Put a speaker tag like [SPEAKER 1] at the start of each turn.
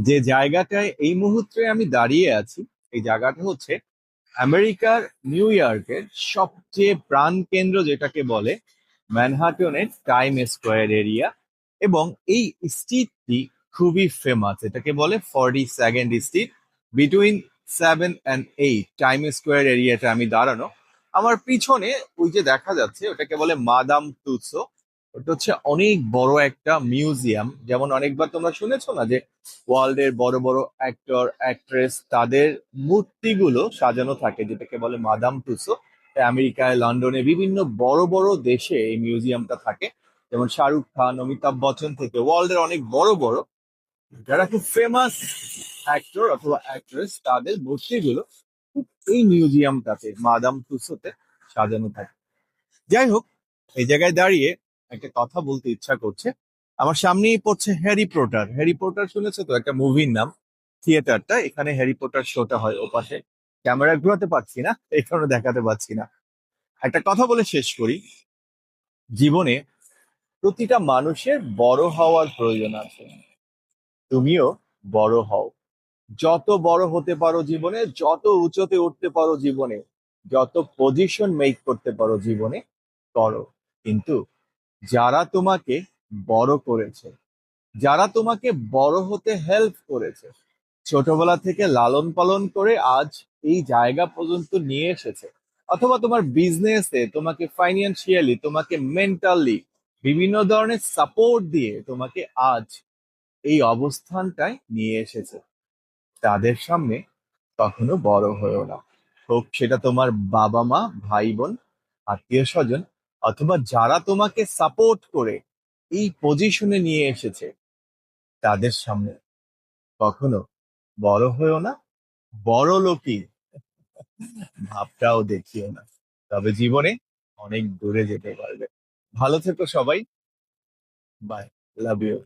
[SPEAKER 1] যে জায়গাটায় এই মুহূর্তে আমি দাঁড়িয়ে আছি, এই জায়গাটা হচ্ছে আমেরিকার নিউ ইয়র্কের সবচেয়ে প্রাণকেন্দ্র, যেটাকে বলে ম্যানহাটনের টাইম স্কোয়ার এরিয়া। এবং এই স্ট্রিটটি খুবই ফেমাস, এটাকে বলে 42nd street, between 7 and 8 time square এরিয়াটা আমি দাঁড়ানো। আমার পিছনে ওই যে দেখা যাচ্ছে ওটাকে বলে মাদাম তুসো। ওটা হচ্ছে অনেক বড় একটা মিউজিয়াম। যেমন অনেকবার তোমরা শুনেছো না যে ওয়ার্ল্ডের বড় বড় অ্যাক্টর অ্যাক্ট্রেস তাদের মূর্তিগুলো সাজানো থাকে, যেটাকে বলে মাদাম তুসো। আমেরিকায়, লন্ডনে, বিভিন্ন বড় বড় দেশে এই মিউজিয়ামটা থাকে। যেমন শাহরুখ খান, অমিতাভ বচ্চন থেকে ওয়ার্ল্ডের অনেক বড় বড় যারা খুব ফেমাস অ্যাক্টর অথবা অ্যাক্ট্রেস তাদের মূর্তিগুলো এই মিউজিয়ামটাতে, মাদাম তুসোতে সাজানো থাকে। যাই হোক, এই জায়গায় দাঁড়িয়ে একটা কথা বলতে ইচ্ছা করছে। আমার সামনেই পড়ছে হ্যারি পটার। হ্যারি পটার শুনেছো তো, একটা মুভির নাম। থিয়েটারটা, এখানে হ্যারি পটার শোটা হয় ওপাশে। ক্যামেরা ঘোরাতে পারছি না, এই কারণে দেখাতে পারছি না। একটা কথা বলে শেষ করি। জীবনে প্রতিটা মানুষের বড় হওয়ার প্রয়োজন আছে। তুমিও বড় হও। যত বড় হতে পারো জীবনে, যত উঁচুতে উঠতে পারো জীবনে, যত পজিশন মেক করতে পারো জীবনে, করো। কিন্তু যারা তোমাকে বড় করেছে, যারা তোমাকে বড় হতে হেল্প করেছে, ছোটবেলা থেকে লালন পালন করে আজ এই জায়গা পর্যন্ত নিয়ে এসেছে, অথবা তোমার বিজনেসে তোমাকে ফাইন্যান্সিয়ালি, তোমাকে মেন্টালি বিভিন্ন ধরনের সাপোর্ট দিয়ে তোমাকে আজ এই অবস্থানটায় নিয়ে এসেছে, তাদের সামনে কখনো বড় হয়েও না। হোক সেটা তোমার বাবা মা, ভাই বোন, আত্মীয় স্বজন, অথবা যারা তোমাকে সাপোর্ট করে এই পজিশনে নিয়ে এসেছে, তাদের সামনে কখনো বড় হয়েও না। বড় লোকই ভাবটাও দেখিও না, তবে জীবনে অনেক দূরে যেতে পারবে। ভালো থেকো সবাই। বাই। Love you.